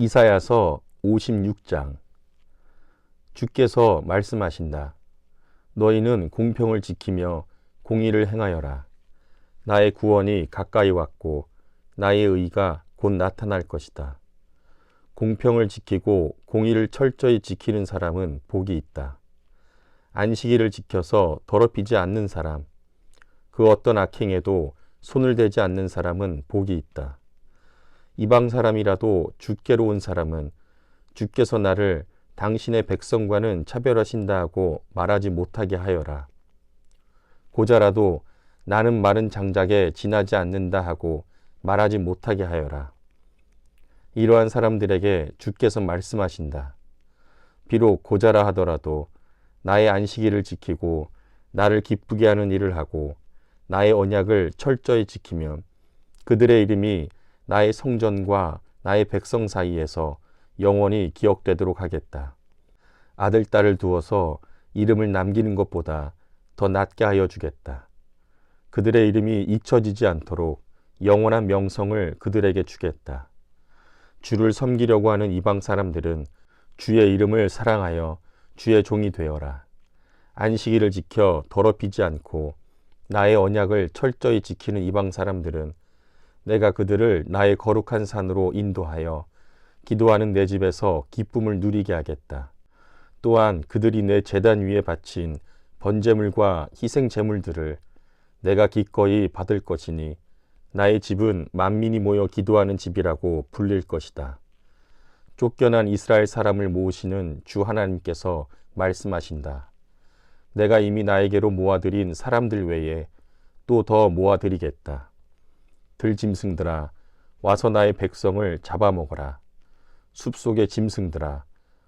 이사야서 56장. 주께서 말씀하신다. 너희는 공평을 지키며 공의를 행하여라. 나의 구원이 가까이 왔고 나의 의가 곧 나타날 것이다. 공평을 지키고 공의를 철저히 지키는 사람은 복이 있다. 안식일을 지켜서 더럽히지 않는 사람, 그 어떤 악행에도 손을 대지 않는 사람은 복이 있다. 이방 사람이라도 주께로 온 사람은 주께서 나를 당신의 백성과는 차별하신다 하고 말하지 못하게 하여라. 고자라도 나는 마른 장작에 지나지 않는다 하고 말하지 못하게 하여라. 이러한 사람들에게 주께서 말씀하신다. 비록 고자라 하더라도 나의 안식일을 지키고 나를 기쁘게 하는 일을 하고 나의 언약을 철저히 지키면 그들의 이름이 나의 성전과 나의 백성 사이에서 영원히 기억되도록 하겠다. 아들, 딸을 두어서 이름을 남기는 것보다 더 낫게 하여 주겠다. 그들의 이름이 잊혀지지 않도록 영원한 명성을 그들에게 주겠다. 주를 섬기려고 하는 이방 사람들은 주의 이름을 사랑하여 주의 종이 되어라. 안식일을 지켜 더럽히지 않고 나의 언약을 철저히 지키는 이방 사람들은 내가 그들을 나의 거룩한 산으로 인도하여 기도하는 내 집에서 기쁨을 누리게 하겠다. 또한 그들이 내 제단 위에 바친 번제물과 희생 제물들을 내가 기꺼이 받을 것이니 나의 집은 만민이 모여 기도하는 집이라고 불릴 것이다. 쫓겨난 이스라엘 사람을 모으시는 주 하나님께서 말씀하신다. 내가 이미 나에게로 모아들인 사람들 외에 또 더 모아드리겠다. 들짐승들아, 와서 나의 백성을 잡아먹어라. 숲속의 짐승들아,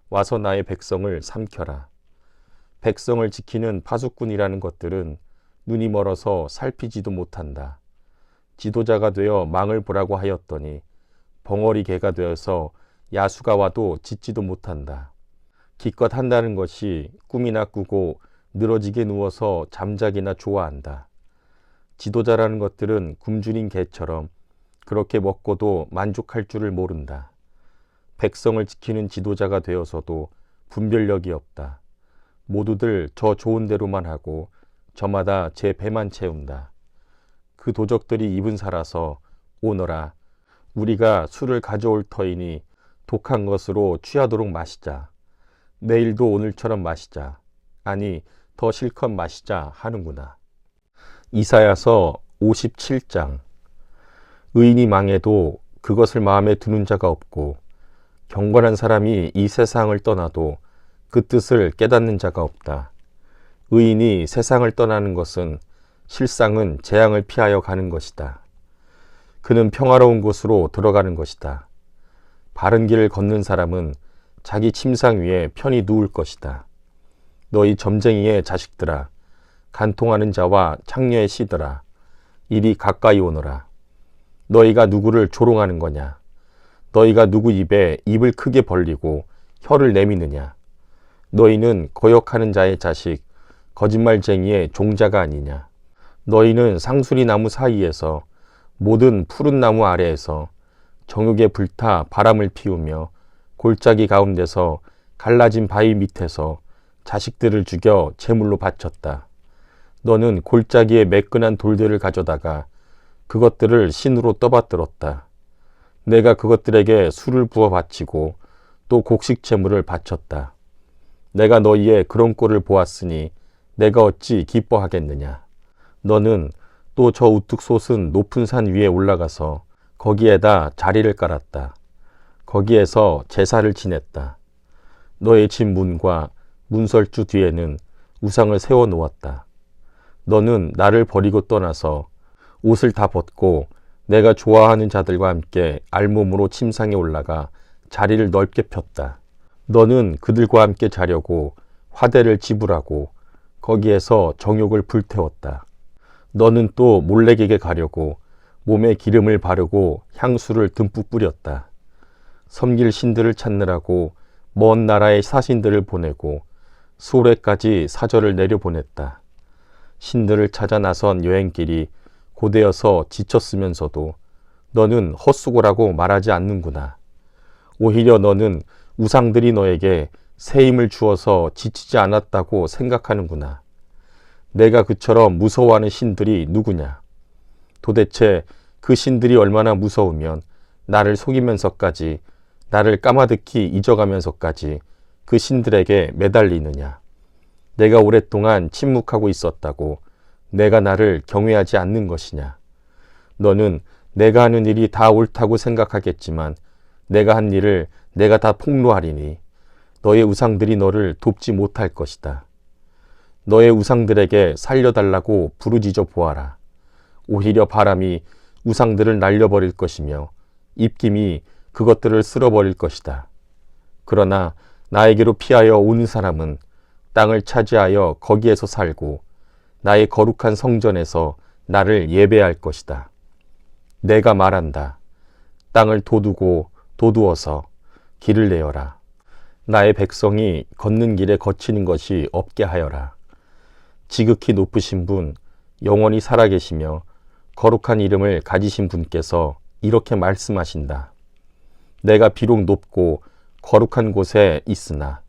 와서 나의 백성을 삼켜라. 백성을 지키는 파수꾼이라는 것들은 눈이 멀어서 살피지도 못한다. 지도자가 되어 망을 보라고 하였더니 벙어리 개가 되어서 야수가 와도 짖지도 못한다. 기껏 한다는 것이 꿈이나 꾸고 늘어지게 누워서 잠자기나 좋아한다. 지도자라는 것들은 굶주린 개처럼 그렇게 먹고도 만족할 줄을 모른다. 백성을 지키는 지도자가 되어서도 분별력이 없다. 모두들 저 좋은 대로만 하고 저마다 제 배만 채운다. 그 도적들이 입은 살아서 오너라. 우리가 술을 가져올 터이니 독한 것으로 취하도록 마시자. 내일도 오늘처럼 마시자. 아니, 더 실컷 마시자 하는구나. 이사야서 57장. 의인이 망해도 그것을 마음에 두는 자가 없고 경건한 사람이 이 세상을 떠나도 그 뜻을 깨닫는 자가 없다. 의인이 세상을 떠나는 것은 실상은 재앙을 피하여 가는 것이다. 그는 평화로운 곳으로 들어가는 것이다. 바른 길을 걷는 사람은 자기 침상 위에 편히 누울 것이다. 너희 점쟁이의 자식들아, 간통하는 자와 창녀의 씨들아, 이리 가까이 오너라. 너희가 누구를 조롱하는 거냐? 너희가 누구 입에 입을 크게 벌리고 혀를 내미느냐? 너희는 거역하는 자의 자식, 거짓말쟁이의 종자가 아니냐? 너희는 상수리 나무 사이에서 모든 푸른 나무 아래에서 정욕에 불타 바람을 피우며 골짜기 가운데서 갈라진 바위 밑에서 자식들을 죽여 제물로 바쳤다. 너는 골짜기에 매끈한 돌들을 가져다가 그것들을 신으로 떠받들었다. 내가 그것들에게 술을 부어 바치고 또 곡식 제물을 바쳤다. 내가 너희의 그런 꼴을 보았으니 내가 어찌 기뻐하겠느냐. 너는 또 저 우뚝 솟은 높은 산 위에 올라가서 거기에다 자리를 깔았다. 거기에서 제사를 지냈다. 너의 집 문과 문설주 뒤에는 우상을 세워 놓았다. 너는 나를 버리고 떠나서 옷을 다 벗고 내가 좋아하는 자들과 함께 알몸으로 침상에 올라가 자리를 넓게 폈다. 너는 그들과 함께 자려고 화대를 지불하고 거기에서 정욕을 불태웠다. 너는 또 몰래에게 가려고 몸에 기름을 바르고 향수를 듬뿍 뿌렸다. 섬길 신들을 찾느라고 먼 나라의 사신들을 보내고 소래까지 사절을 내려보냈다. 신들을 찾아 나선 여행길이 고되어서 지쳤으면서도 너는 헛수고라고 말하지 않는구나. 오히려 너는 우상들이 너에게 새 힘을 주어서 지치지 않았다고 생각하는구나. 내가 그처럼 무서워하는 신들이 누구냐? 도대체 그 신들이 얼마나 무서우면 나를 속이면서까지, 나를 까마득히 잊어가면서까지 그 신들에게 매달리느냐? 내가 오랫동안 침묵하고 있었다고 내가 나를 경외하지 않는 것이냐? 너는 내가 하는 일이 다 옳다고 생각하겠지만 내가 한 일을 내가 다 폭로하리니 너의 우상들이 너를 돕지 못할 것이다. 너의 우상들에게 살려달라고 부르짖어 보아라. 오히려 바람이 우상들을 날려버릴 것이며 입김이 그것들을 쓸어버릴 것이다. 그러나 나에게로 피하여 오는 사람은 땅을 차지하여 거기에서 살고 나의 거룩한 성전에서 나를 예배할 것이다. 내가 말한다. 땅을 도두어서 길을 내어라. 나의 백성이 걷는 길에 거치는 것이 없게 하여라. 지극히 높으신 분, 영원히 살아계시며 거룩한 이름을 가지신 분께서 이렇게 말씀하신다. 내가 비록 높고 거룩한 곳에 있으나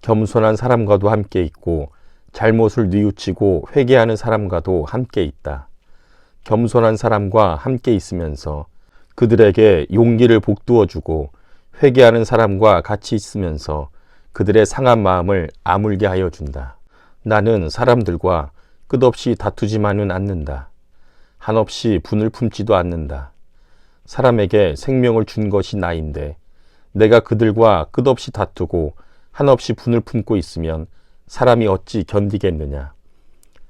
겸손한 사람과도 함께 있고 잘못을 뉘우치고 회개하는 사람과도 함께 있다. 겸손한 사람과 함께 있으면서 그들에게 용기를 복두어 주고 회개하는 사람과 같이 있으면서 그들의 상한 마음을 아물게 하여 준다. 나는 사람들과 끝없이 다투지만은 않는다. 한없이 분을 품지도 않는다. 사람에게 생명을 준 것이 나인데 내가 그들과 끝없이 다투고 한없이 분을 품고 있으면 사람이 어찌 견디겠느냐.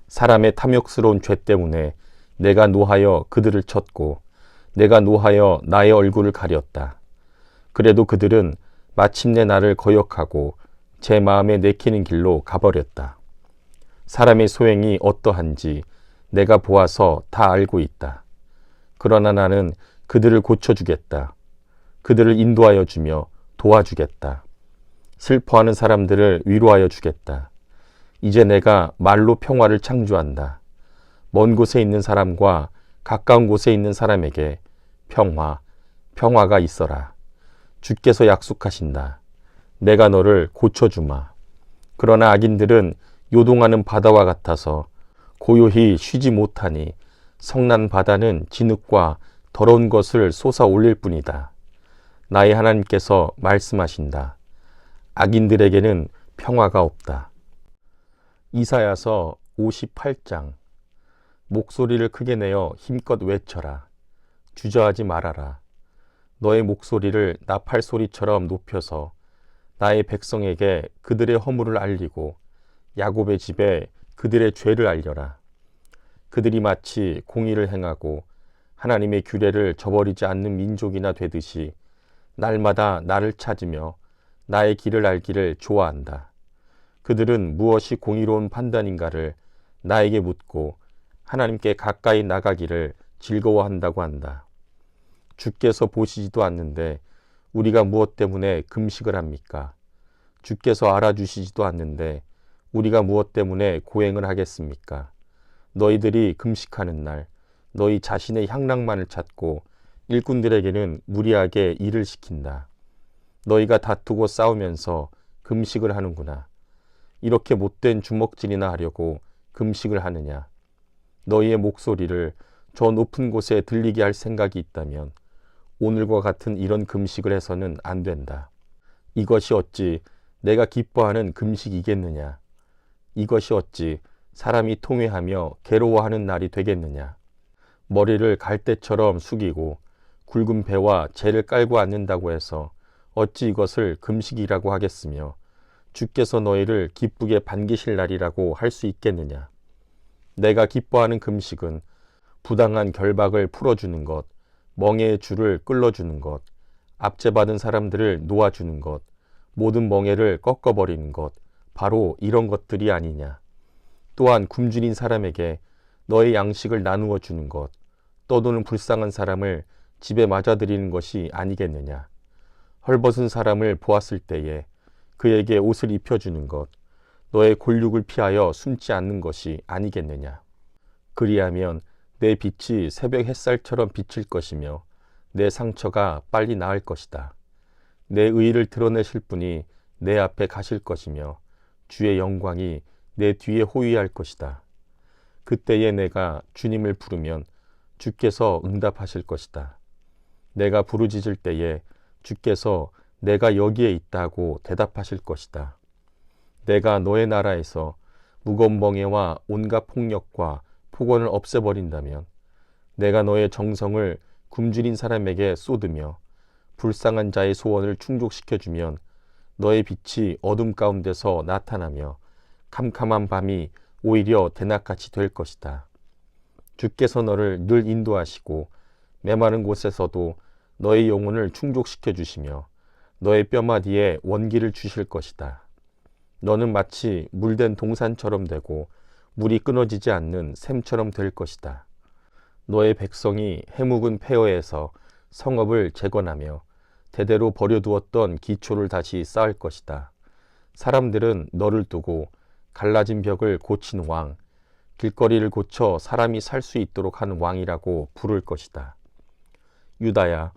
사람의 탐욕스러운 죄 때문에 내가 노하여 그들을 쳤고 내가 노하여 나의 얼굴을 가렸다. 그래도 그들은 마침내 나를 거역하고 제 마음에 내키는 길로 가버렸다. 사람의 소행이 어떠한지 내가 보아서 다 알고 있다. 그러나 나는 그들을 고쳐주겠다. 그들을 인도하여 주며 도와주겠다. 슬퍼하는 사람들을 위로하여 주겠다. 이제 내가 말로 평화를 창조한다. 먼 곳에 있는 사람과 가까운 곳에 있는 사람에게 평화가 있어라. 주께서 약속하신다. 내가 너를 고쳐주마. 그러나 악인들은 요동하는 바다와 같아서 고요히 쉬지 못하니 성난 바다는 진흙과 더러운 것을 쏟아 올릴 뿐이다. 나의 하나님께서 말씀하신다. 악인들에게는 평화가 없다. 이사야서 58장. 목소리를 크게 내어 힘껏 외쳐라. 주저하지 말아라. 너의 목소리를 나팔 소리처럼 높여서 나의 백성에게 그들의 허물을 알리고 야곱의 집에 그들의 죄를 알려라. 그들이 마치 공의를 행하고 하나님의 규례를 저버리지 않는 민족이나 되듯이 날마다 나를 찾으며 나의 길을 알기를 좋아한다. 그들은 무엇이 공의로운 판단인가를 나에게 묻고 하나님께 가까이 나가기를 즐거워한다고 한다. 주께서 보시지도 않는데 우리가 무엇 때문에 금식을 합니까? 주께서 알아주시지도 않는데 우리가 무엇 때문에 고행을 하겠습니까? 너희들이 금식하는 날 너희 자신의 향락만을 찾고 일꾼들에게는 무리하게 일을 시킨다. 너희가 다투고 싸우면서 금식을 하는구나. 이렇게 못된 주먹질이나 하려고 금식을 하느냐. 너희의 목소리를 저 높은 곳에 들리게 할 생각이 있다면 오늘과 같은 이런 금식을 해서는 안 된다. 이것이 어찌 내가 기뻐하는 금식이겠느냐. 이것이 어찌 사람이 통회하며 괴로워하는 날이 되겠느냐. 머리를 갈대처럼 숙이고 굵은 배와 재를 깔고 앉는다고 해서 어찌 이것을 금식이라고 하겠으며 주께서 너희를 기쁘게 반기실 날이라고 할 수 있겠느냐. 내가 기뻐하는 금식은 부당한 결박을 풀어주는 것, 멍에의 줄을 끌어주는 것, 압제받은 사람들을 놓아주는 것, 모든 멍에를 꺾어버리는 것, 바로 이런 것들이 아니냐. 또한 굶주린 사람에게 너의 양식을 나누어 주는 것, 떠도는 불쌍한 사람을 집에 맞아들이는 것이 아니겠느냐. 헐벗은 사람을 보았을 때에 그에게 옷을 입혀주는 것, 너의 골육을 피하여 숨지 않는 것이 아니겠느냐. 그리하면 내 빛이 새벽 햇살처럼 비칠 것이며 내 상처가 빨리 나을 것이다. 내 의의를 드러내실 분이 내 앞에 가실 것이며 주의 영광이 내 뒤에 호위할 것이다. 그때에 내가 주님을 부르면 주께서 응답하실 것이다. 내가 부르짖을 때에 주께서 내가 여기에 있다고 대답하실 것이다. 내가 너의 나라에서 무거운 멍에와 온갖 폭력과 폭언을 없애버린다면, 내가 너의 정성을 굶주린 사람에게 쏟으며 불쌍한 자의 소원을 충족시켜주면 너의 빛이 어둠 가운데서 나타나며 캄캄한 밤이 오히려 대낮같이 될 것이다. 주께서 너를 늘 인도하시고 메마른 곳에서도 너의 영혼을 충족시켜 주시며 너의 뼈마디에 원기를 주실 것이다. 너는 마치 물된 동산처럼 되고 물이 끊어지지 않는 샘처럼 될 것이다. 너의 백성이 해묵은 폐허에서 성읍을 재건하며 대대로 버려두었던 기초를 다시 쌓을 것이다. 사람들은 너를 두고 갈라진 벽을 고친 왕, 길거리를 고쳐 사람이 살 수 있도록 한 왕이라고 부를 것이다. 유다야,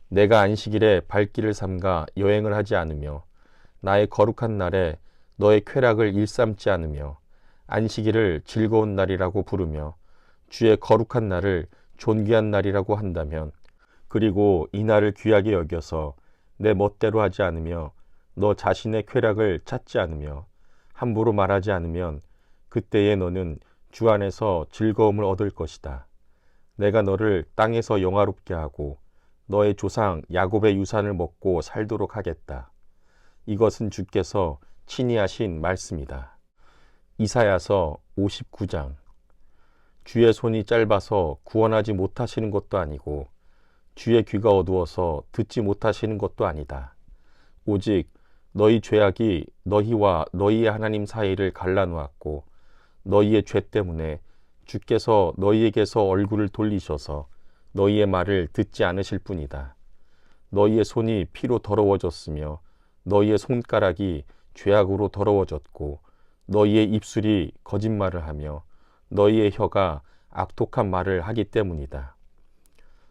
내가 안식일에 발길을 삼가 여행을 하지 않으며 나의 거룩한 날에 너의 쾌락을 일삼지 않으며 안식일을 즐거운 날이라고 부르며 주의 거룩한 날을 존귀한 날이라고 한다면, 그리고 이 날을 귀하게 여겨서 내 멋대로 하지 않으며 너 자신의 쾌락을 찾지 않으며 함부로 말하지 않으면 그때에 너는 주 안에서 즐거움을 얻을 것이다. 내가 너를 땅에서 영화롭게 하고 너의 조상 야곱의 유산을 먹고 살도록 하겠다. 이것은 주께서 친히 하신 말씀이다. 이사야서 59장. 주의 손이 짧아서 구원하지 못하시는 것도 아니고 주의 귀가 어두워서 듣지 못하시는 것도 아니다. 오직 너희 죄악이 너희와 너희의 하나님 사이를 갈라놓았고 너희의 죄 때문에 주께서 너희에게서 얼굴을 돌리셔서 너희의 말을 듣지 않으실 뿐이다. 너희의 손이 피로 더러워졌으며 너희의 손가락이 죄악으로 더러워졌고 너희의 입술이 거짓말을 하며 너희의 혀가 악독한 말을 하기 때문이다.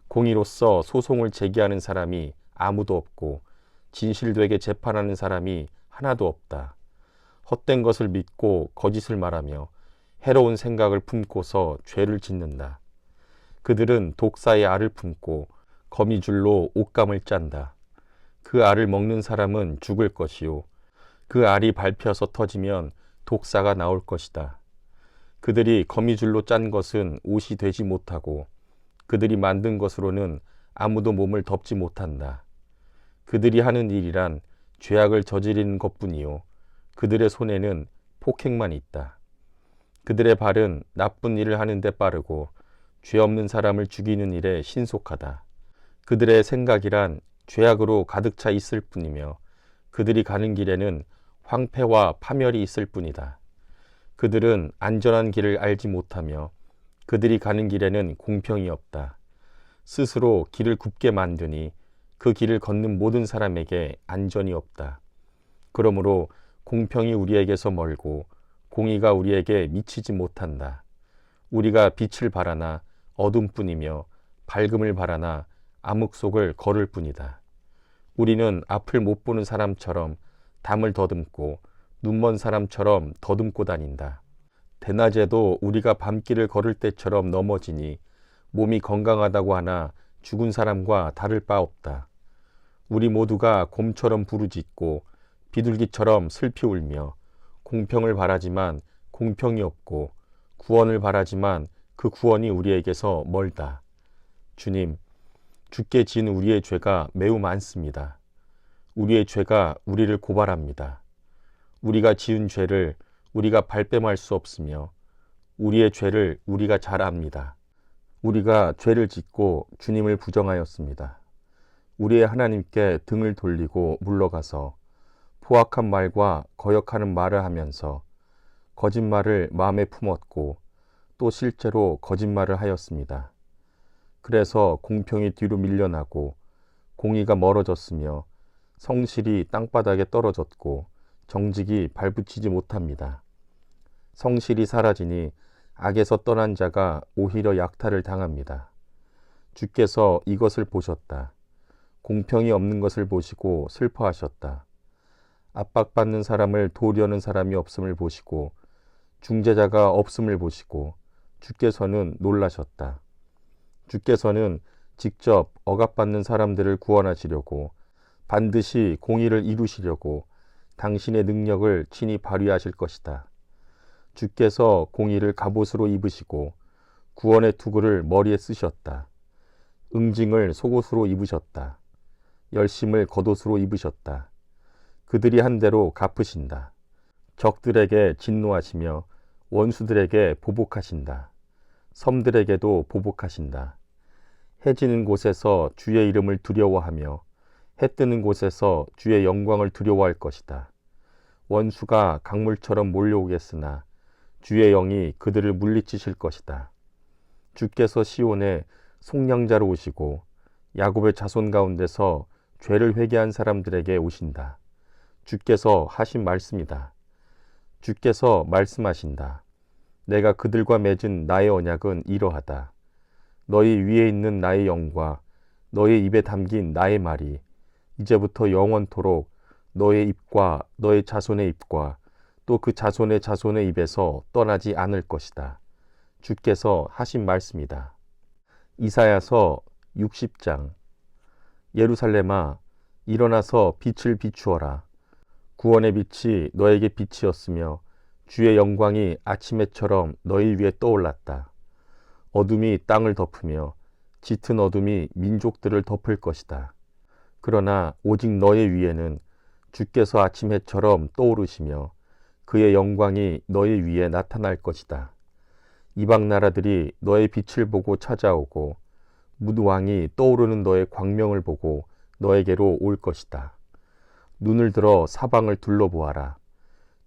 공의로서 소송을 제기하는 사람이 아무도 없고 진실되게 재판하는 사람이 하나도 없다. 헛된 것을 믿고 거짓을 말하며 해로운 생각을 품고서 죄를 짓는다. 그들은 독사의 알을 품고 거미줄로 옷감을 짠다. 그 알을 먹는 사람은 죽을 것이요 그 알이 밟혀서 터지면 독사가 나올 것이다. 그들이 거미줄로 짠 것은 옷이 되지 못하고 그들이 만든 것으로는 아무도 몸을 덮지 못한다. 그들이 하는 일이란 죄악을 저지르는 것뿐이요 그들의 손에는 폭행만 있다. 그들의 발은 나쁜 일을 하는 데 빠르고 죄 없는 사람을 죽이는 일에 신속하다. 그들의 생각이란 죄악으로 가득 차 있을 뿐이며 그들이 가는 길에는 황폐와 파멸이 있을 뿐이다. 그들은 안전한 길을 알지 못하며 그들이 가는 길에는 공평이 없다. 스스로 길을 굽게 만드니 그 길을 걷는 모든 사람에게 안전이 없다. 그러므로 공평이 우리에게서 멀고 공의가 우리에게 미치지 못한다. 우리가 빛을 바라나 어둠뿐이며 밝음을 바라나 암흑 속을 걸을 뿐이다. 우리는 앞을 못 보는 사람처럼 담을 더듬고 눈먼 사람처럼 더듬고 다닌다. 대낮에도 우리가 밤길을 걸을 때처럼 넘어지니 몸이 건강하다고 하나 죽은 사람과 다를 바 없다. 우리 모두가 곰처럼 부르짖고 비둘기처럼 슬피 울며 공평을 바라지만 공평이 없고 구원을 바라지만 그 구원이 우리에게서 멀다. 주님, 주께 지은 우리의 죄가 매우 많습니다. 우리의 죄가 우리를 고발합니다. 우리가 지은 죄를 우리가 발뺌할 수 없으며 우리의 죄를 우리가 잘 압니다. 우리가 죄를 짓고 주님을 부정하였습니다. 우리의 하나님께 등을 돌리고 물러가서 포악한 말과 거역하는 말을 하면서 거짓말을 마음에 품었고 또 실제로 거짓말을 하였습니다. 그래서 공평이 뒤로 밀려나고 공의가 멀어졌으며 성실이 땅바닥에 떨어졌고 정직이 발붙이지 못합니다. 성실이 사라지니 악에서 떠난 자가 오히려 약탈을 당합니다. 주께서 이것을 보셨다. 공평이 없는 것을 보시고 슬퍼하셨다. 압박받는 사람을 도우려는 사람이 없음을 보시고 중재자가 없음을 보시고 주께서는 놀라셨다. 주께서는 직접 억압받는 사람들을 구원하시려고 반드시 공의를 이루시려고 당신의 능력을 친히 발휘하실 것이다. 주께서 공의를 갑옷으로 입으시고 구원의 투구를 머리에 쓰셨다. 응징을 속옷으로 입으셨다. 열심을 겉옷으로 입으셨다. 그들이 한 대로 갚으신다. 적들에게 진노하시며 원수들에게 보복하신다. 섬들에게도 보복하신다. 해 지는 곳에서 주의 이름을 두려워하며 해 뜨는 곳에서 주의 영광을 두려워할 것이다. 원수가 강물처럼 몰려오겠으나 주의 영이 그들을 물리치실 것이다. 주께서 시온에 속량자로 오시고 야곱의 자손 가운데서 죄를 회개한 사람들에게 오신다. 주께서 하신 말씀이다. 주께서 말씀하신다. 내가 그들과 맺은 나의 언약은 이러하다. 너희 위에 있는 나의 영과 너희 입에 담긴 나의 말이 이제부터 영원토록 너의 입과 너의 자손의 입과 또 그 자손의 자손의 입에서 떠나지 않을 것이다. 주께서 하신 말씀이다. 이사야서 60장. 예루살렘아, 일어나서 빛을 비추어라. 구원의 빛이 너에게 빛이었으며 주의 영광이 아침 해처럼 너희 위에 떠올랐다. 어둠이 땅을 덮으며 짙은 어둠이 민족들을 덮을 것이다. 그러나 오직 너의 위에는 주께서 아침 해처럼 떠오르시며 그의 영광이 너희 위에 나타날 것이다. 이방 나라들이 너의 빛을 보고 찾아오고 무왕이 떠오르는 너의 광명을 보고 너에게로 올 것이다. 눈을 들어 사방을 둘러보아라.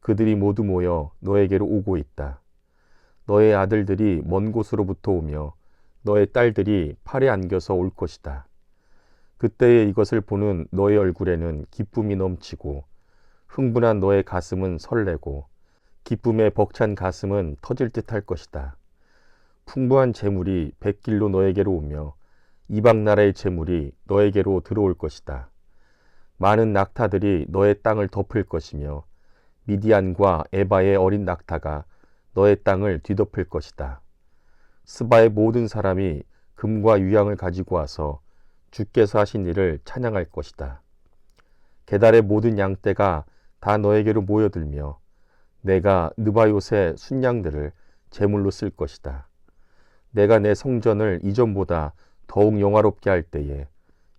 그들이 모두 모여 너에게로 오고 있다. 너의 아들들이 먼 곳으로부터 오며 너의 딸들이 팔에 안겨서 올 것이다. 그때에 이것을 보는 너의 얼굴에는 기쁨이 넘치고 흥분한 너의 가슴은 설레고 기쁨에 벅찬 가슴은 터질 듯할 것이다. 풍부한 재물이 백길로 너에게로 오며 이방 나라의 재물이 너에게로 들어올 것이다. 많은 낙타들이 너의 땅을 덮을 것이며 미디안과 에바의 어린 낙타가 너의 땅을 뒤덮을 것이다. 스바의 모든 사람이 금과 유향을 가지고 와서 주께서 하신 일을 찬양할 것이다. 게달의 모든 양떼가 다 너에게로 모여들며 내가 느바요새 순양들을 제물로 쓸 것이다. 내가 내 성전을 이전보다 더욱 영화롭게 할 때에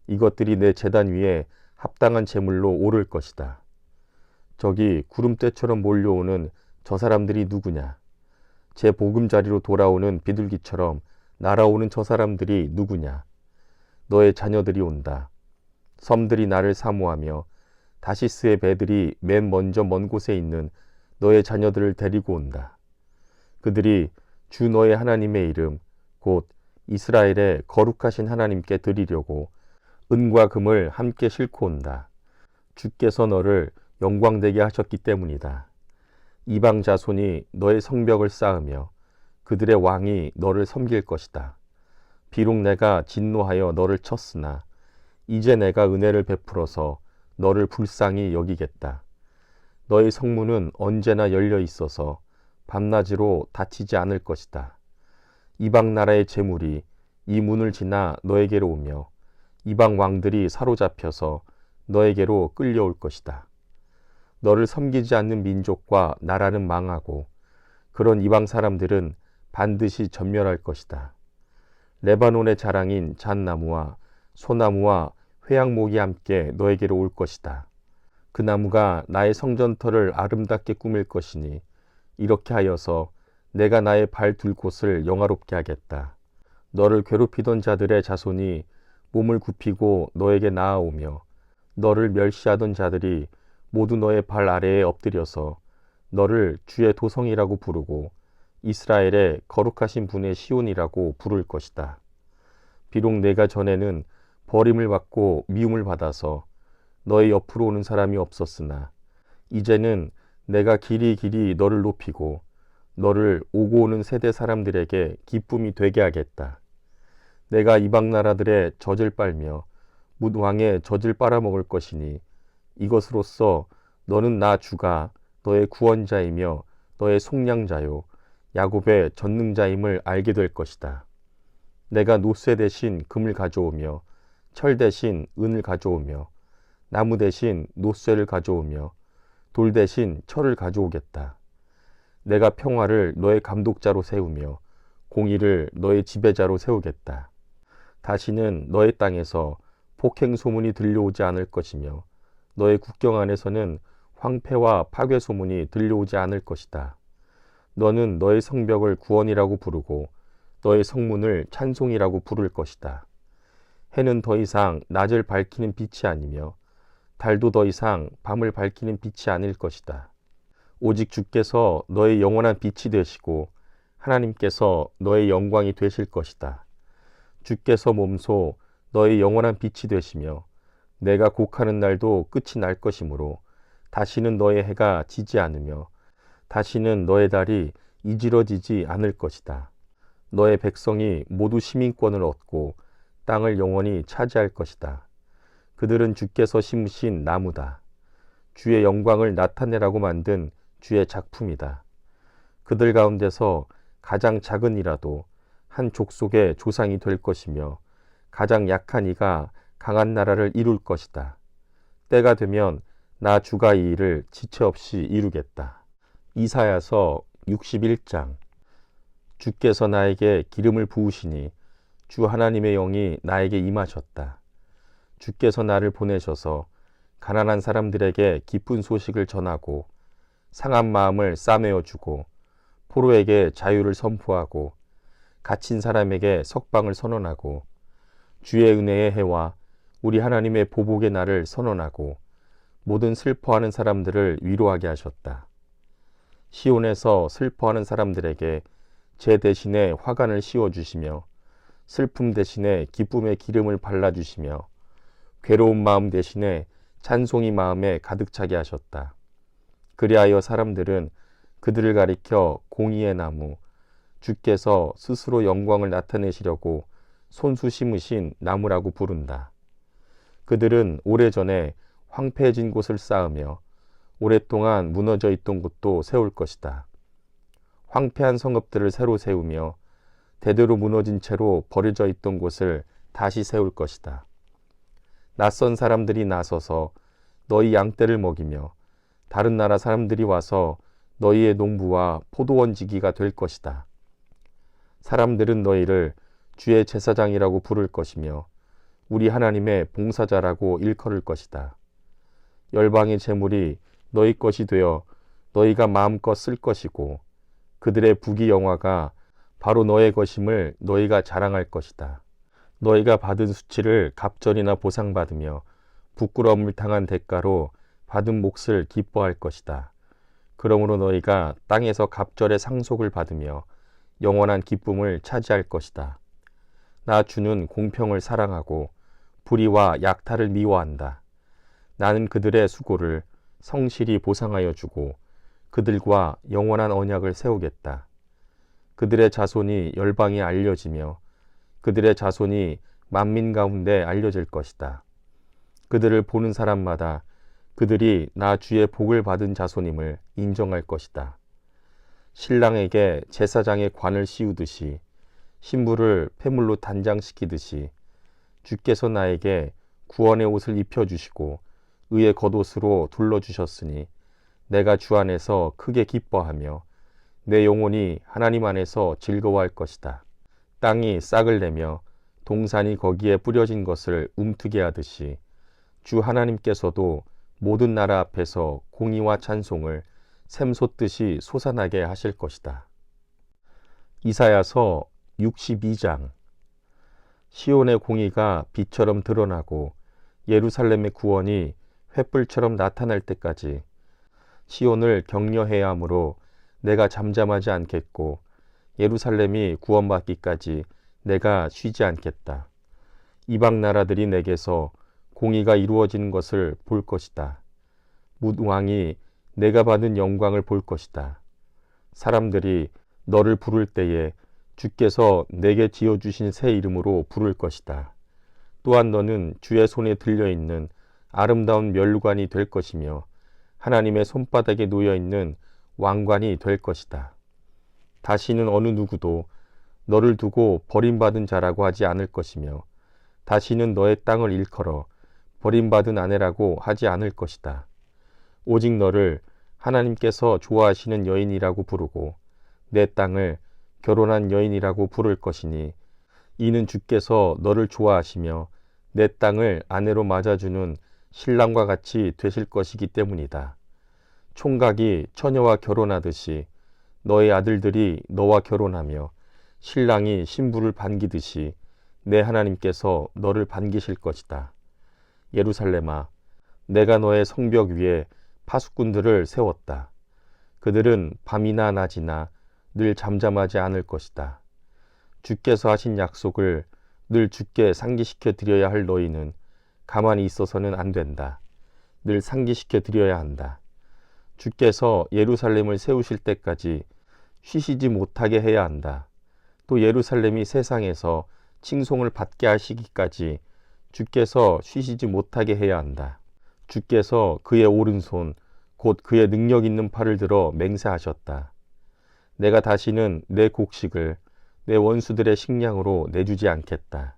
이것들이 내 제단 위에 합당한 제물로 오를 것이다. 저기 구름대처럼 몰려오는 저 사람들이 누구냐? 제 보금자리로 돌아오는 비둘기처럼 날아오는 저 사람들이 누구냐? 너의 자녀들이 온다. 섬들이 나를 사모하며 다시스의 배들이 맨 먼저 먼 곳에 있는 너의 자녀들을 데리고 온다. 그들이 주 너의 하나님의 이름 곧 이스라엘의 거룩하신 하나님께 드리려고 은과 금을 함께 싣고 온다. 주께서 너를 영광되게 하셨기 때문이다. 이방 자손이 너의 성벽을 쌓으며 그들의 왕이 너를 섬길 것이다. 비록 내가 진노하여 너를 쳤으나 이제 내가 은혜를 베풀어서 너를 불쌍히 여기겠다. 너의 성문은 언제나 열려 있어서 밤낮으로 닫히지 않을 것이다. 이방 나라의 재물이 이 문을 지나 너에게로 오며 이방 왕들이 사로잡혀서 너에게로 끌려올 것이다. 너를 섬기지 않는 민족과 나라는 망하고 그런 이방 사람들은 반드시 전멸할 것이다. 레바논의 자랑인 잣나무와 소나무와 회양목이 함께 너에게로 올 것이다. 그 나무가 나의 성전터를 아름답게 꾸밀 것이니 이렇게 하여서 내가 나의 발 둘 곳을 영화롭게 하겠다. 너를 괴롭히던 자들의 자손이 몸을 굽히고 너에게 나아오며 너를 멸시하던 자들이 모두 너의 발 아래에 엎드려서 너를 주의 도성이라고 부르고 이스라엘의 거룩하신 분의 시온이라고 부를 것이다. 비록 내가 전에는 버림을 받고 미움을 받아서 너의 옆으로 오는 사람이 없었으나 이제는 내가 길이 너를 높이고 너를 오고 오는 세대 사람들에게 기쁨이 되게 하겠다. 내가 이방 나라들의 젖을 빨며 뭇 왕의 젖을 빨아먹을 것이니 이것으로써 너는 나 주가 너의 구원자이며 너의 속량자요 야곱의 전능자임을 알게 될 것이다. 내가 노쇠 대신 금을 가져오며 철 대신 은을 가져오며 나무 대신 노쇠를 가져오며 돌 대신 철을 가져오겠다. 내가 평화를 너의 감독자로 세우며 공의를 너의 지배자로 세우겠다. 다시는 너의 땅에서 폭행 소문이 들려오지 않을 것이며 너의 국경 안에서는 황폐와 파괴 소문이 들려오지 않을 것이다. 너는 너의 성벽을 구원이라고 부르고 너의 성문을 찬송이라고 부를 것이다. 해는 더 이상 낮을 밝히는 빛이 아니며 달도 더 이상 밤을 밝히는 빛이 아닐 것이다. 오직 주께서 너의 영원한 빛이 되시고 하나님께서 너의 영광이 되실 것이다. 주께서 몸소 너의 영원한 빛이 되시며 내가 곡하는 날도 끝이 날 것이므로 다시는 너의 해가 지지 않으며 다시는 너의 달이 이지러지지 않을 것이다. 너의 백성이 모두 시민권을 얻고 땅을 영원히 차지할 것이다. 그들은 주께서 심으신 나무다. 주의 영광을 나타내라고 만든 주의 작품이다. 그들 가운데서 가장 작은 이라도 한 족속의 조상이 될 것이며 가장 약한 이가 강한 나라를 이룰 것이다. 때가 되면 나 주가 이 일을 지체 없이 이루겠다. 이사야서 61장. 주께서 나에게 기름을 부으시니 주 하나님의 영이 나에게 임하셨다. 주께서 나를 보내셔서 가난한 사람들에게 기쁜 소식을 전하고 상한 마음을 싸매어 주고 포로에게 자유를 선포하고 갇힌 사람에게 석방을 선언하고 주의 은혜의 해와 우리 하나님의 보복의 날을 선언하고 모든 슬퍼하는 사람들을 위로하게 하셨다. 시온에서 슬퍼하는 사람들에게 제 대신에 화관을 씌워주시며 슬픔 대신에 기쁨의 기름을 발라주시며 괴로운 마음 대신에 찬송이 마음에 가득 차게 하셨다. 그리하여 사람들은 그들을 가리켜 공의의 나무, 주께서 스스로 영광을 나타내시려고 손수 심으신 나무라고 부른다. 그들은 오래전에 황폐해진 곳을 쌓으며 오랫동안 무너져 있던 곳도 세울 것이다. 황폐한 성읍들을 새로 세우며 대대로 무너진 채로 버려져 있던 곳을 다시 세울 것이다. 낯선 사람들이 나서서 너희 양떼를 먹이며 다른 나라 사람들이 와서 너희의 농부와 포도원지기가 될 것이다. 사람들은 너희를 주의 제사장이라고 부를 것이며 우리 하나님의 봉사자라고 일컬을 것이다. 열방의 재물이 너희 것이 되어 너희가 마음껏 쓸 것이고 그들의 부귀 영화가 바로 너의 것임을 너희가 자랑할 것이다. 너희가 받은 수치를 갑절이나 보상받으며 부끄러움을 당한 대가로 받은 몫을 기뻐할 것이다. 그러므로 너희가 땅에서 갑절의 상속을 받으며 영원한 기쁨을 차지할 것이다. 나 주는 공평을 사랑하고 불의와 약탈을 미워한다. 나는 그들의 수고를 성실히 보상하여 주고 그들과 영원한 언약을 세우겠다. 그들의 자손이 열방에 알려지며 그들의 자손이 만민 가운데 알려질 것이다. 그들을 보는 사람마다 그들이 나 주의 복을 받은 자손임을 인정할 것이다. 신랑에게 제사장의 관을 씌우듯이 신부를 폐물로 단장시키듯이 주께서 나에게 구원의 옷을 입혀주시고 의의 겉옷으로 둘러주셨으니 내가 주 안에서 크게 기뻐하며 내 영혼이 하나님 안에서 즐거워할 것이다. 땅이 싹을 내며 동산이 거기에 뿌려진 것을 움트게 하듯이 주 하나님께서도 모든 나라 앞에서 공의와 찬송을 샘솟듯이 솟아나게 하실 것이다. 이사야서 62장. 시온의 공의가 빛처럼 드러나고 예루살렘의 구원이 횃불처럼 나타날 때까지 시온을 격려해야 하므로 내가 잠잠하지 않겠고 예루살렘이 구원받기까지 내가 쉬지 않겠다. 이방 나라들이 내게서 공의가 이루어지는 것을 볼 것이다. 뭇 왕이 내가 받은 영광을 볼 것이다. 사람들이 너를 부를 때에 주께서 내게 지어주신 새 이름으로 부를 것이다. 또한 너는 주의 손에 들려있는 아름다운 멸관이 될 것이며 하나님의 손바닥에 놓여있는 왕관이 될 것이다. 다시는 어느 누구도 너를 두고 버림받은 자라고 하지 않을 것이며 다시는 너의 땅을 일컬어 버림받은 아내라고 하지 않을 것이다. 오직 너를 하나님께서 좋아하시는 여인이라고 부르고 내 땅을 결혼한 여인이라고 부를 것이니 이는 주께서 너를 좋아하시며 내 땅을 아내로 맞아주는 신랑과 같이 되실 것이기 때문이다. 총각이 처녀와 결혼하듯이 너의 아들들이 너와 결혼하며 신랑이 신부를 반기듯이 내 하나님께서 너를 반기실 것이다. 예루살렘아, 내가 너의 성벽 위에 파수꾼들을 세웠다. 그들은 밤이나 낮이나 늘 잠잠하지 않을 것이다. 주께서 하신 약속을 늘 주께 상기시켜 드려야 할 너희는 가만히 있어서는 안 된다. 늘 상기시켜 드려야 한다. 주께서 예루살렘을 세우실 때까지 쉬시지 못하게 해야 한다. 또 예루살렘이 세상에서 칭송을 받게 하시기까지 주께서 쉬시지 못하게 해야 한다. 주께서 그의 오른손 곧 그의 능력 있는 팔을 들어 맹세하셨다. 내가 다시는 내 곡식을 내 원수들의 식량으로 내주지 않겠다.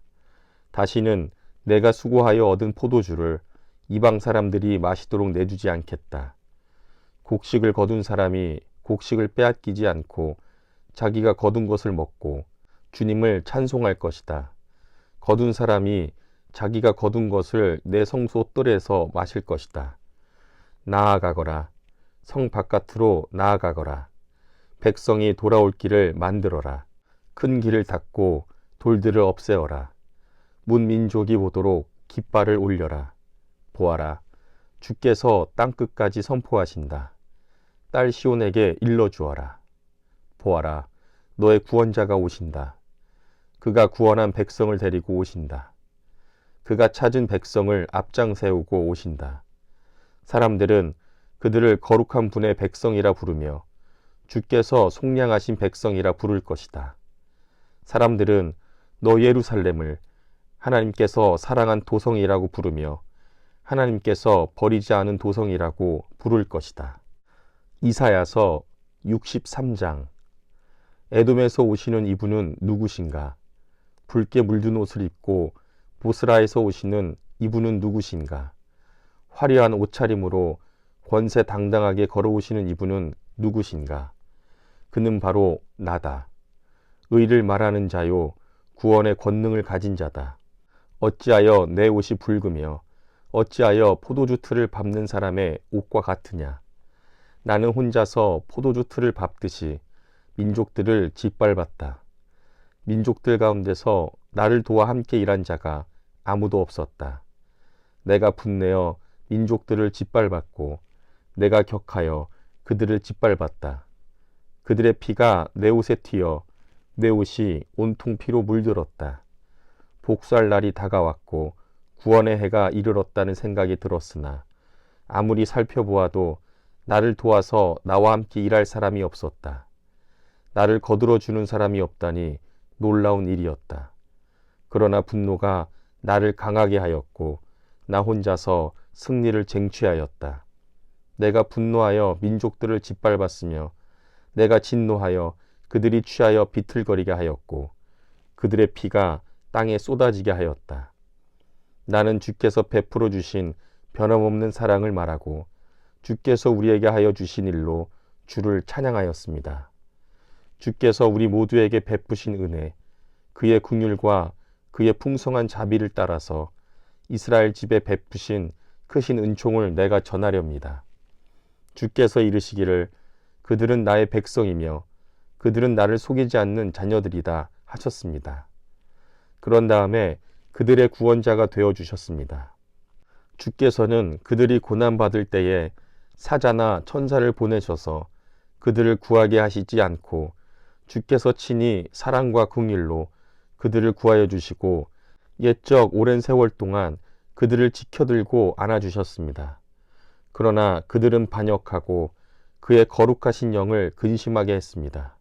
다시는 내가 수고하여 얻은 포도주를 이방 사람들이 마시도록 내주지 않겠다. 곡식을 거둔 사람이 곡식을 빼앗기지 않고 자기가 거둔 것을 먹고 주님을 찬송할 것이다. 거둔 사람이 자기가 거둔 것을 내 성소 뜰에서 마실 것이다. 나아가거라. 성 바깥으로 나아가거라. 백성이 돌아올 길을 만들어라. 큰 길을 닫고 돌들을 없애어라. 문 민족이 보도록 깃발을 올려라. 보아라. 주께서 땅끝까지 선포하신다. 딸 시온에게 일러주어라. 보아라. 너의 구원자가 오신다. 그가 구원한 백성을 데리고 오신다. 그가 찾은 백성을 앞장 세우고 오신다. 사람들은 그들을 거룩한 분의 백성이라 부르며 주께서 속량하신 백성이라 부를 것이다. 사람들은 너 예루살렘을 하나님께서 사랑한 도성이라고 부르며 하나님께서 버리지 않은 도성이라고 부를 것이다. 이사야서 63장. 에돔에서 오시는 이분은 누구신가? 붉게 물든 옷을 입고 보스라에서 오시는 이분은 누구신가? 화려한 옷차림으로 권세 당당하게 걸어오시는 이분은 누구신가? 그는 바로 나다. 의를 말하는 자요 구원의 권능을 가진 자다. 어찌하여 내 옷이 붉으며 어찌하여 포도주 틀을 밟는 사람의 옷과 같으냐? 나는 혼자서 포도주 틀을 밟듯이 민족들을 짓밟았다. 민족들 가운데서 나를 도와 함께 일한 자가 아무도 없었다. 내가 분내어 민족들을 짓밟았고 내가 격하여 그들을 짓밟았다. 그들의 피가 내 옷에 튀어 내 옷이 온통 피로 물들었다. 복수할 날이 다가왔고 구원의 해가 이르렀다는 생각이 들었으나 아무리 살펴보아도 나를 도와서 나와 함께 일할 사람이 없었다. 나를 거들어주는 사람이 없다니 놀라운 일이었다. 그러나 분노가 나를 강하게 하였고 나 혼자서 승리를 쟁취하였다. 내가 분노하여 민족들을 짓밟았으며 내가 진노하여 그들이 취하여 비틀거리게 하였고 그들의 피가 땅에 쏟아지게 하였다. 나는 주께서 베풀어 주신 변함없는 사랑을 말하고 주께서 우리에게 하여 주신 일로 주를 찬양하였습니다. 주께서 우리 모두에게 베푸신 은혜, 그의 긍휼과 그의 풍성한 자비를 따라서 이스라엘 집에 베푸신 크신 은총을 내가 전하렵니다. 주께서 이르시기를 그들은 나의 백성이며 그들은 나를 속이지 않는 자녀들이다 하셨습니다. 그런 다음에 그들의 구원자가 되어주셨습니다. 주께서는 그들이 고난받을 때에 사자나 천사를 보내셔서 그들을 구하게 하시지 않고 주께서 친히 사랑과 긍휼로 그들을 구하여 주시고 옛적 오랜 세월 동안 그들을 지켜들고 안아주셨습니다. 그러나 그들은 반역하고 그의 거룩하신 영을 근심하게 했습니다.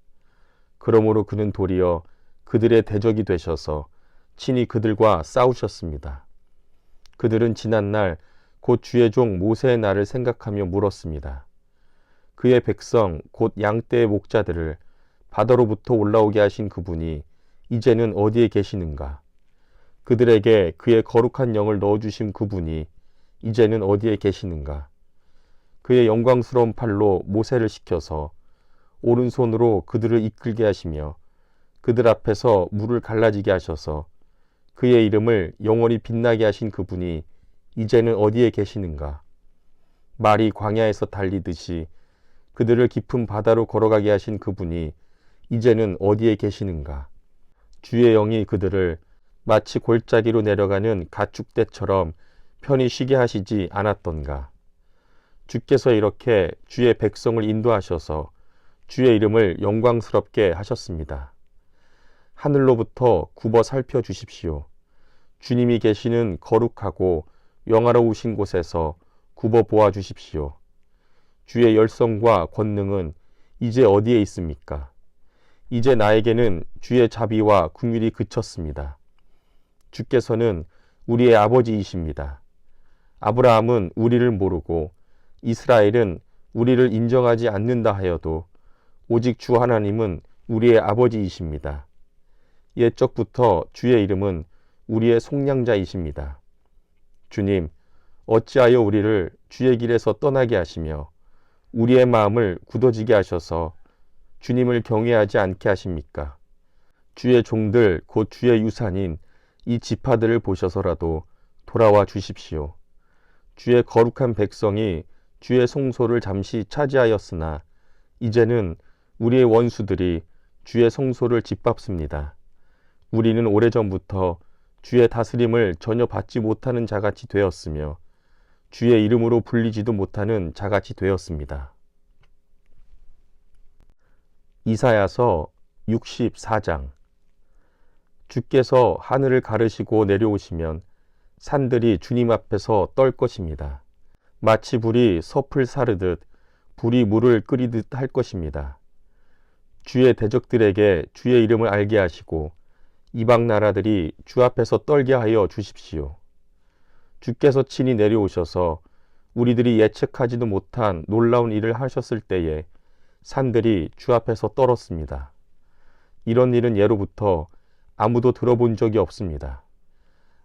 그러므로 그는 도리어 그들의 대적이 되셔서 친히 그들과 싸우셨습니다. 그들은 지난날 곧 주의 종 모세의 날을 생각하며 물었습니다. 그의 백성 곧 양떼의 목자들을 바다로부터 올라오게 하신 그분이 이제는 어디에 계시는가? 그들에게 그의 거룩한 영을 넣어주신 그분이 이제는 어디에 계시는가? 그의 영광스러운 팔로 모세를 시켜서 오른손으로 그들을 이끌게 하시며 그들 앞에서 물을 갈라지게 하셔서 그의 이름을 영원히 빛나게 하신 그분이 이제는 어디에 계시는가? 말이 광야에서 달리듯이 그들을 깊은 바다로 걸어가게 하신 그분이 이제는 어디에 계시는가? 주의 영이 그들을 마치 골짜기로 내려가는 가축대처럼 편히 쉬게 하시지 않았던가? 주께서 이렇게 주의 백성을 인도하셔서 주의 이름을 영광스럽게 하셨습니다. 하늘로부터 굽어 살펴주십시오. 주님이 계시는 거룩하고 영화로우신 곳에서 굽어 보아 주십시오. 주의 열성과 권능은 이제 어디에 있습니까? 이제 나에게는 주의 자비와 긍휼이 그쳤습니다. 주께서는 우리의 아버지이십니다. 아브라함은 우리를 모르고 이스라엘은 우리를 인정하지 않는다 하여도 오직 주 하나님은 우리의 아버지이십니다. 옛적부터 주의 이름은 우리의 속량자이십니다. 주님, 어찌하여 우리를 주의 길에서 떠나게 하시며 우리의 마음을 굳어지게 하셔서 주님을 경외하지 않게 하십니까? 주의 종들 곧 주의 유산인 이 지파들을 보셔서라도 돌아와 주십시오. 주의 거룩한 백성이 주의 성소를 잠시 차지하였으나 이제는 우리의 원수들이 주의 성소를 짓밟습니다. 우리는 오래전부터 주의 다스림을 전혀 받지 못하는 자같이 되었으며 주의 이름으로 불리지도 못하는 자같이 되었습니다. 이사야서 64장. 주께서 하늘을 가르시고 내려오시면 산들이 주님 앞에서 떨 것입니다. 마치 불이 섭을 사르듯 불이 물을 끓이듯 할 것입니다. 주의 대적들에게 주의 이름을 알게 하시고 이방 나라들이 주 앞에서 떨게 하여 주십시오. 주께서 친히 내려오셔서 우리들이 예측하지도 못한 놀라운 일을 하셨을 때에 산들이 주 앞에서 떨었습니다. 이런 일은 예로부터 아무도 들어본 적이 없습니다.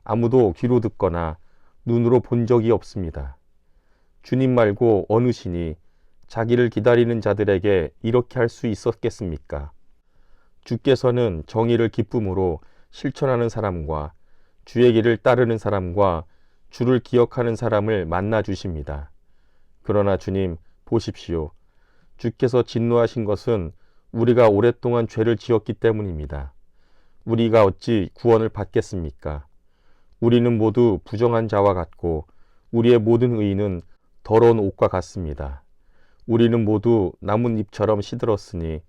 아무도 귀로 듣거나 눈으로 본 적이 없습니다. 주님 말고 어느 신이 자기를 기다리는 자들에게 이렇게 할 수 있었겠습니까? 주께서는 정의를 기쁨으로 실천하는 사람과 주의 길을 따르는 사람과 주를 기억하는 사람을 만나 주십니다. 그러나 주님 보십시오. 주께서 진노하신 것은 우리가 오랫동안 죄를 지었기 때문입니다. 우리가 어찌 구원을 받겠습니까? 우리는 모두 부정한 자와 같고 우리의 모든 의인은 더러운 옷과 같습니다. 우리는 모두 나뭇잎처럼 시들었으니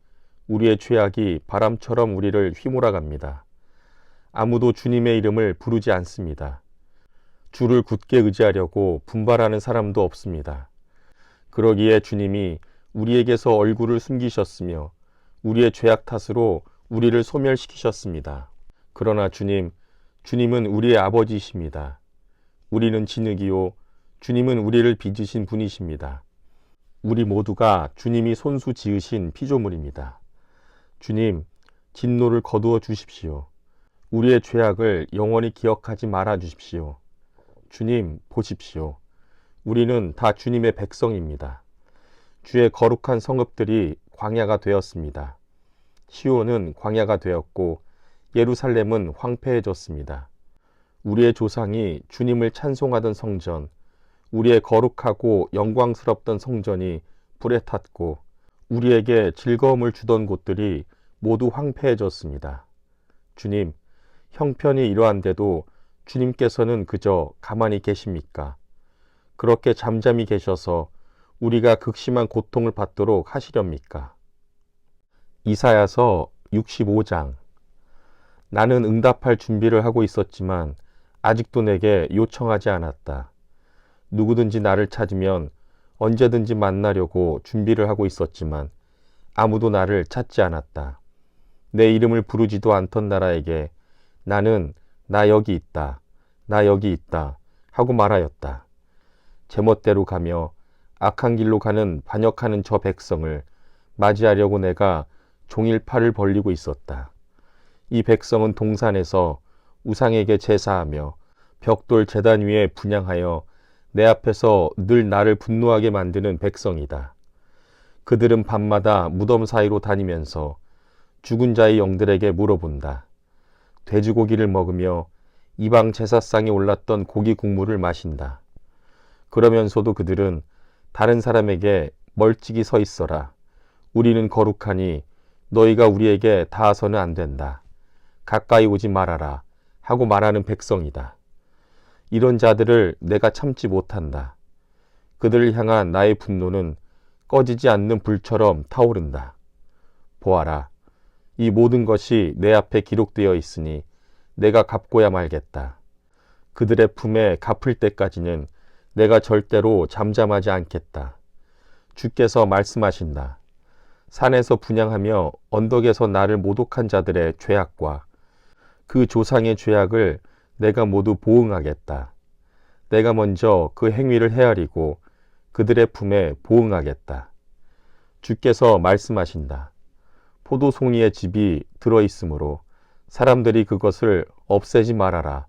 우리의 죄악이 바람처럼 우리를 휘몰아갑니다. 아무도 주님의 이름을 부르지 않습니다. 주를 굳게 의지하려고 분발하는 사람도 없습니다. 그러기에 주님이 우리에게서 얼굴을 숨기셨으며 우리의 죄악 탓으로 우리를 소멸시키셨습니다. 그러나 주님은 우리의 아버지이십니다. 우리는 진흙이요 주님은 우리를 빚으신 분이십니다. 우리 모두가 주님이 손수 지으신 피조물입니다. 주님, 진노를 거두어 주십시오. 우리의 죄악을 영원히 기억하지 말아 주십시오. 주님, 보십시오. 우리는 다 주님의 백성입니다. 주의 거룩한 성읍들이 광야가 되었습니다. 시온은 광야가 되었고 예루살렘은 황폐해졌습니다. 우리의 조상이 주님을 찬송하던 성전, 우리의 거룩하고 영광스럽던 성전이 불에 탔고 우리에게 즐거움을 주던 곳들이 모두 황폐해졌습니다. 주님, 형편이 이러한데도 주님께서는 그저 가만히 계십니까? 그렇게 잠잠히 계셔서 우리가 극심한 고통을 받도록 하시렵니까? 이사야서 65장. 나는 응답할 준비를 하고 있었지만 아직도 내게 요청하지 않았다. 누구든지 나를 찾으면 언제든지 만나려고 준비를 하고 있었지만 아무도 나를 찾지 않았다. 내 이름을 부르지도 않던 나라에게 나는 나 여기 있다. 나 여기 있다. 하고 말하였다. 제멋대로 가며 악한 길로 가는 반역하는 저 백성을 맞이하려고 내가 종일 팔을 벌리고 있었다. 이 백성은 동산에서 우상에게 제사하며 벽돌 제단 위에 분향하여 내 앞에서 늘 나를 분노하게 만드는 백성이다. 그들은 밤마다 무덤 사이로 다니면서 죽은 자의 영들에게 물어본다. 돼지고기를 먹으며 이방 제사상에 올랐던 고기 국물을 마신다. 그러면서도 그들은 다른 사람에게 멀찍이 서 있어라. 우리는 거룩하니 너희가 우리에게 닿아서는 안 된다. 가까이 오지 말아라. 하고 말하는 백성이다. 이런 자들을 내가 참지 못한다. 그들을 향한 나의 분노는 꺼지지 않는 불처럼 타오른다. 보아라. 이 모든 것이 내 앞에 기록되어 있으니 내가 갚고야 말겠다. 그들의 품에 갚을 때까지는 내가 절대로 잠잠하지 않겠다. 주께서 말씀하신다. 산에서 분향하며 언덕에서 나를 모독한 자들의 죄악과 그 조상의 죄악을 내가 모두 보응하겠다. 내가 먼저 그 행위를 헤아리고 그들의 품에 보응하겠다. 주께서 말씀하신다. 포도송이의 집이 들어있으므로 사람들이 그것을 없애지 말아라.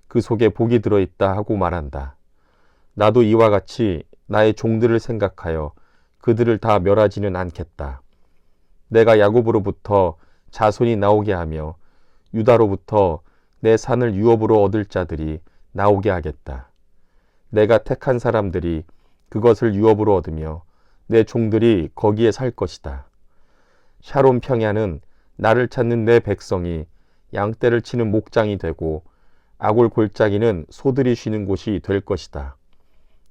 그 속에 복이 들어있다 하고 말한다. 나도 이와 같이 나의 종들을 생각하여 그들을 다 멸하지는 않겠다. 내가 야곱으로부터 자손이 나오게 하며 유다로부터 내 산을 유업으로 얻을 자들이 나오게 하겠다. 내가 택한 사람들이 그것을 유업으로 얻으며 내 종들이 거기에 살 것이다. 샤론 평야는 나를 찾는 내 백성이 양떼를 치는 목장이 되고 아골 골짜기는 소들이 쉬는 곳이 될 것이다.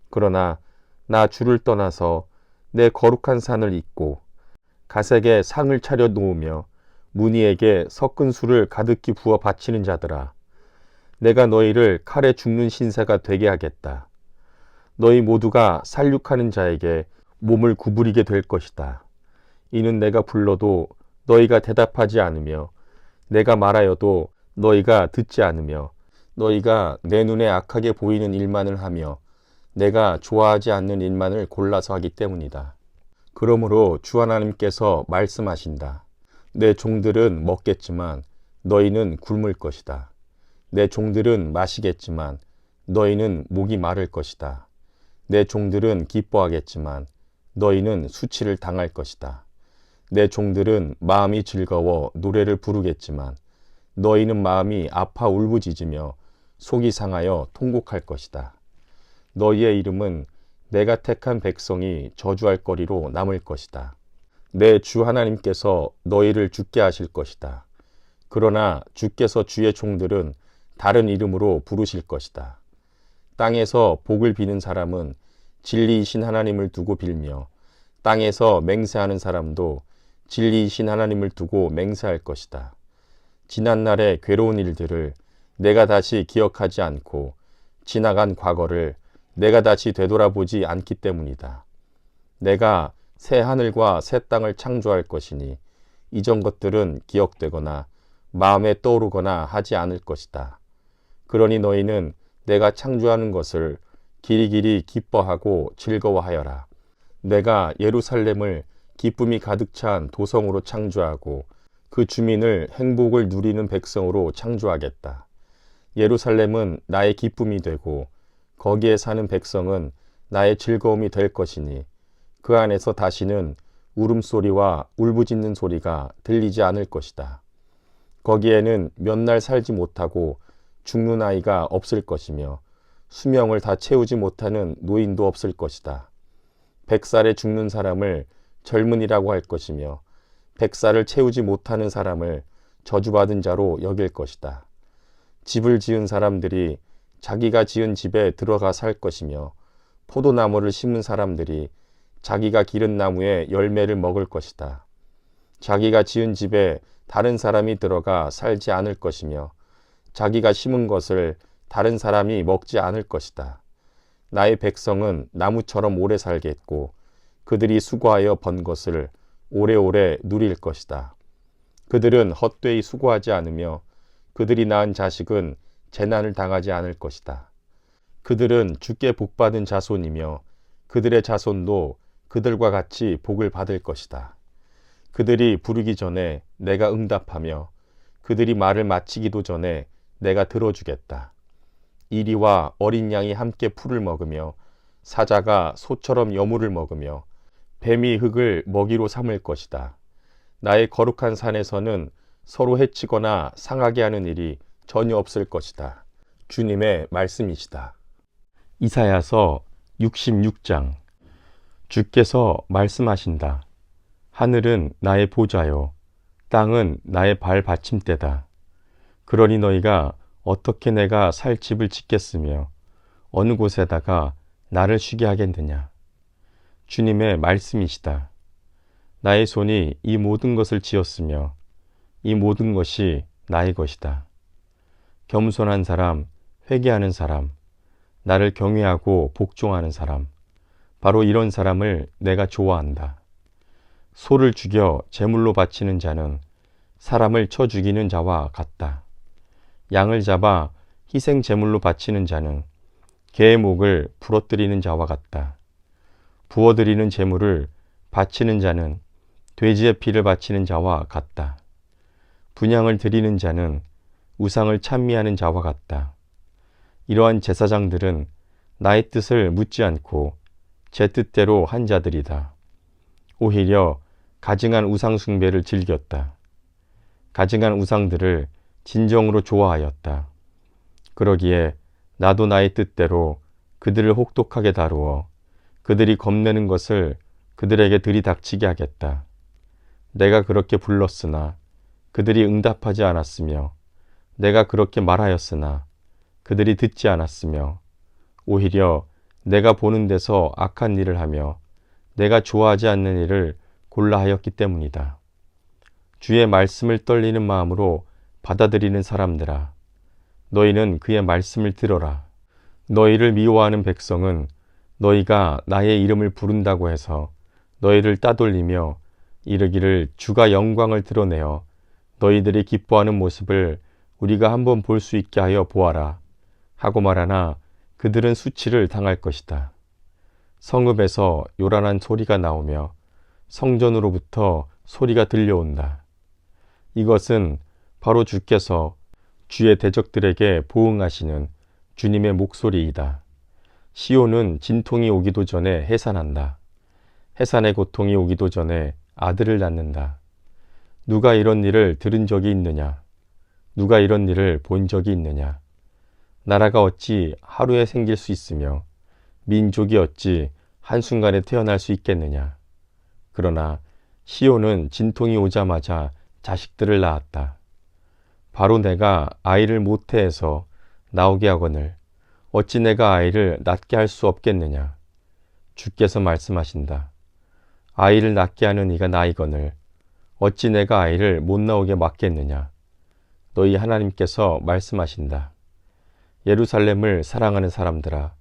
그러나 나 주를 떠나서 내 거룩한 산을 잇고 가색에 상을 차려 놓으며 무니에게 섞은 술을 가득히 부어 바치는 자들아, 내가 너희를 칼에 죽는 신세가 되게 하겠다. 너희 모두가 살육하는 자에게 몸을 구부리게 될 것이다. 이는 내가 불러도 너희가 대답하지 않으며 내가 말하여도 너희가 듣지 않으며 너희가 내 눈에 악하게 보이는 일만을 하며 내가 좋아하지 않는 일만을 골라서 하기 때문이다. 그러므로 주 하나님께서 말씀하신다. 내 종들은 먹겠지만 너희는 굶을 것이다. 내 종들은 마시겠지만 너희는 목이 마를 것이다. 내 종들은 기뻐하겠지만 너희는 수치를 당할 것이다. 내 종들은 마음이 즐거워 노래를 부르겠지만 너희는 마음이 아파 울부짖으며 속이 상하여 통곡할 것이다. 너희의 이름은 내가 택한 백성이 저주할 거리로 남을 것이다. 내 주 하나님께서 너희를 죽게 하실 것이다. 그러나 주께서 주의 종들은 다른 이름으로 부르실 것이다. 땅에서 복을 비는 사람은 진리이신 하나님을 두고 빌며 땅에서 맹세하는 사람도 진리이신 하나님을 두고 맹세할 것이다. 지난날의 괴로운 일들을 내가 다시 기억하지 않고 지나간 과거를 내가 다시 되돌아보지 않기 때문이다. 내가 새 하늘과 새 땅을 창조할 것이니 이전 것들은 기억되거나 마음에 떠오르거나 하지 않을 것이다. 그러니 너희는 내가 창조하는 것을 길이길이 기뻐하고 즐거워하여라. 내가 예루살렘을 기쁨이 가득 찬 도성으로 창조하고 그 주민을 행복을 누리는 백성으로 창조하겠다. 예루살렘은 나의 기쁨이 되고 거기에 사는 백성은 나의 즐거움이 될 것이니 그 안에서 다시는 울음소리와 울부짖는 소리가 들리지 않을 것이다. 거기에는 몇 날 살지 못하고 죽는 아이가 없을 것이며 수명을 다 채우지 못하는 노인도 없을 것이다. 100살에 죽는 사람을 젊은이라고 할 것이며 100살을 채우지 못하는 사람을 저주받은 자로 여길 것이다. 집을 지은 사람들이 자기가 지은 집에 들어가 살 것이며 포도나무를 심은 사람들이 자기가 기른 나무의 열매를 먹을 것이다. 자기가 지은 집에 다른 사람이 들어가 살지 않을 것이며 자기가 심은 것을 다른 사람이 먹지 않을 것이다. 나의 백성은 나무처럼 오래 살겠고 그들이 수고하여 번 것을 오래오래 누릴 것이다. 그들은 헛되이 수고하지 않으며 그들이 낳은 자식은 재난을 당하지 않을 것이다. 그들은 주께 복받은 자손이며 그들의 자손도 그들과 같이 복을 받을 것이다. 그들이 부르기 전에 내가 응답하며 그들이 말을 마치기도 전에 내가 들어주겠다. 이리와 어린 양이 함께 풀을 먹으며 사자가 소처럼 여물을 먹으며 뱀이 흙을 먹이로 삼을 것이다. 나의 거룩한 산에서는 서로 해치거나 상하게 하는 일이 전혀 없을 것이다. 주님의 말씀이시다. 이사야서 66장. 주께서 말씀하신다. 하늘은 나의 보좌요, 땅은 나의 발 받침대다. 그러니 너희가 어떻게 내가 살 집을 짓겠으며 어느 곳에다가 나를 쉬게 하겠느냐. 주님의 말씀이시다. 나의 손이 이 모든 것을 지었으며 이 모든 것이 나의 것이다. 겸손한 사람, 회개하는 사람, 나를 경외하고 복종하는 사람, 바로 이런 사람을 내가 좋아한다. 소를 죽여 제물로 바치는 자는 사람을 쳐 죽이는 자와 같다. 양을 잡아 희생 제물로 바치는 자는 개의 목을 부러뜨리는 자와 같다. 부어드리는 제물을 바치는 자는 돼지의 피를 바치는 자와 같다. 분향을 드리는 자는 우상을 찬미하는 자와 같다. 이러한 제사장들은 나의 뜻을 묻지 않고 제 뜻대로 한 자들이다. 오히려 가증한 우상 숭배를 즐겼다. 가증한 우상들을 진정으로 좋아하였다. 그러기에 나도 나의 뜻대로 그들을 혹독하게 다루어 그들이 겁내는 것을 그들에게 들이닥치게 하겠다. 내가 그렇게 불렀으나 그들이 응답하지 않았으며 내가 그렇게 말하였으나 그들이 듣지 않았으며 오히려 내가 보는 데서 악한 일을 하며 내가 좋아하지 않는 일을 골라 하였기 때문이다. 주의 말씀을 떨리는 마음으로 받아들이는 사람들아, 너희는 그의 말씀을 들어라. 너희를 미워하는 백성은 너희가 나의 이름을 부른다고 해서 너희를 따돌리며 이르기를 주가 영광을 드러내어 너희들이 기뻐하는 모습을 우리가 한번 볼 수 있게 하여 보아라 하고 말하나 그들은 수치를 당할 것이다. 성읍에서 요란한 소리가 나오며 성전으로부터 소리가 들려온다. 이것은 바로 주께서 주의 대적들에게 보응하시는 주님의 목소리이다. 시온은 진통이 오기도 전에 해산한다. 해산의 고통이 오기도 전에 아들을 낳는다. 누가 이런 일을 들은 적이 있느냐? 누가 이런 일을 본 적이 있느냐? 나라가 어찌 하루에 생길 수 있으며 민족이 어찌 한순간에 태어날 수 있겠느냐? 그러나 시온은 진통이 오자마자 자식들을 낳았다. 바로 내가 아이를 모태 해서 나오게 하거늘 어찌 내가 아이를 낳게 할 수 없겠느냐? 주께서 말씀하신다. 아이를 낳게 하는 이가 나이거늘 어찌 내가 아이를 못 나오게 막겠느냐? 너희 하나님께서 말씀하신다. 예루살렘을 사랑하는 사람들아,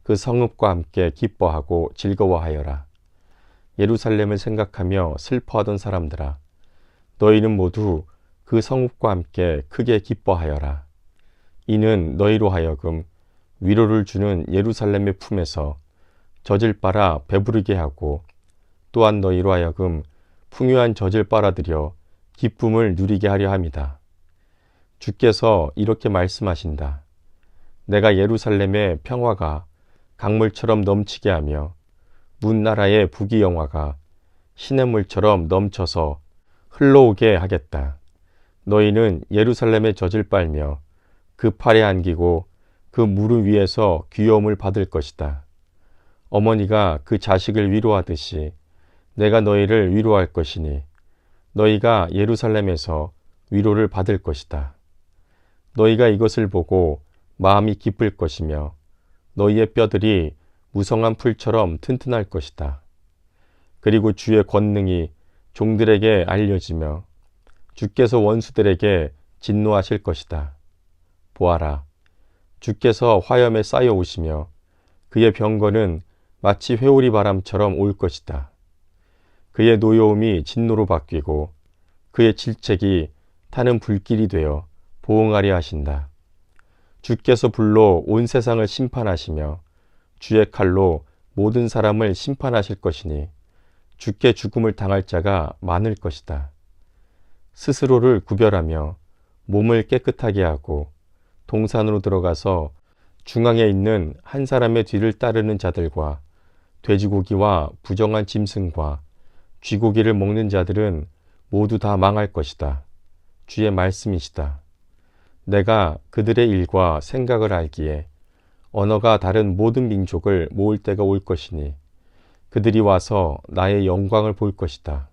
그 성읍과 함께 기뻐하고 즐거워하여라. 예루살렘을 생각하며 슬퍼하던 사람들아, 너희는 모두 그 성읍과 함께 크게 기뻐하여라. 이는 너희로 하여금 위로를 주는 예루살렘의 품에서 젖을 빨아 배부르게 하고 또한 너희로 하여금 풍요한 젖을 빨아들여 기쁨을 누리게 하려 함이다. 주께서 이렇게 말씀하신다. 내가 예루살렘의 평화가 강물처럼 넘치게 하며 문나라의 부귀영화가 시냇물처럼 넘쳐서 흘러오게 하겠다. 너희는 예루살렘의 젖을 빨며 그 팔에 안기고 그 무릎 위에서 귀여움을 받을 것이다. 어머니가 그 자식을 위로하듯이 내가 너희를 위로할 것이니 너희가 예루살렘에서 위로를 받을 것이다. 너희가 이것을 보고 마음이 기쁠 것이며 너희의 뼈들이 무성한 풀처럼 튼튼할 것이다. 그리고 주의 권능이 종들에게 알려지며 주께서 원수들에게 진노하실 것이다. 보아라, 주께서 화염에 쌓여 오시며 그의 병거는 마치 회오리 바람처럼 올 것이다. 그의 노여움이 진노로 바뀌고 그의 질책이 타는 불길이 되어 보응하려 하신다. 주께서 불로 온 세상을 심판하시며 주의 칼로 모든 사람을 심판하실 것이니 주께 죽음을 당할 자가 많을 것이다. 스스로를 구별하며 몸을 깨끗하게 하고 동산으로 들어가서 중앙에 있는 한 사람의 뒤를 따르는 자들과 돼지고기와 부정한 짐승과 쥐고기를 먹는 자들은 모두 다 망할 것이다. 주의 말씀이시다. 내가 그들의 일과 생각을 알기에 언어가 다른 모든 민족을 모을 때가 올 것이니 그들이 와서 나의 영광을 볼 것이다.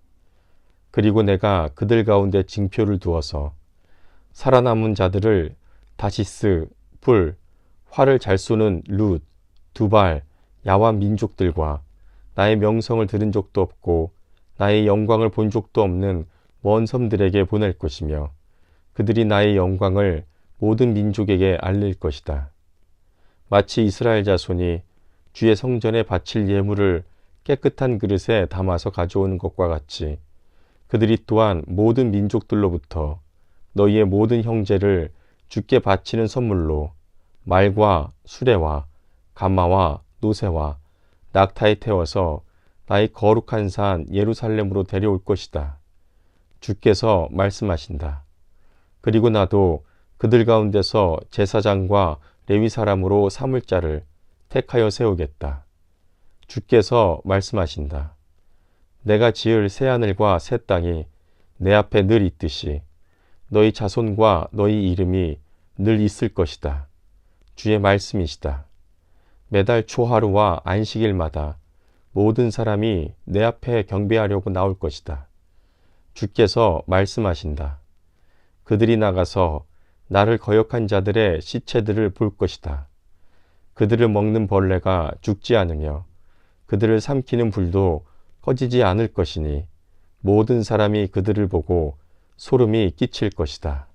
그리고 내가 그들 가운데 징표를 두어서 살아남은 자들을 다시스, 풀, 활을 잘 쏘는 룻, 두발, 야완 민족들과 나의 명성을 들은 적도 없고 나의 영광을 본 적도 없는 먼 섬들에게 보낼 것이며 그들이 나의 영광을 모든 민족에게 알릴 것이다. 마치 이스라엘 자손이 주의 성전에 바칠 예물을 깨끗한 그릇에 담아서 가져오는 것과 같이 그들이 또한 모든 민족들로부터 너희의 모든 형제를 주께 바치는 선물로 말과 수레와 가마와 노새와 낙타에 태워서 나의 거룩한 산 예루살렘으로 데려올 것이다. 주께서 말씀하신다. 그리고 나도 그들 가운데서 제사장과 레위 사람으로 삼을 자를 택하여 세우겠다. 주께서 말씀하신다. 내가 지을 새하늘과 새 땅이 내 앞에 늘 있듯이 너희 자손과 너희 이름이 늘 있을 것이다. 주의 말씀이시다. 매달 초하루와 안식일마다 모든 사람이 내 앞에 경배하려고 나올 것이다. 주께서 말씀하신다. 그들이 나가서 나를 거역한 자들의 시체들을 볼 것이다. 그들을 먹는 벌레가 죽지 않으며 그들을 삼키는 불도 꺼지지 않을 것이니 모든 사람이 그들을 보고 소름이 끼칠 것이다.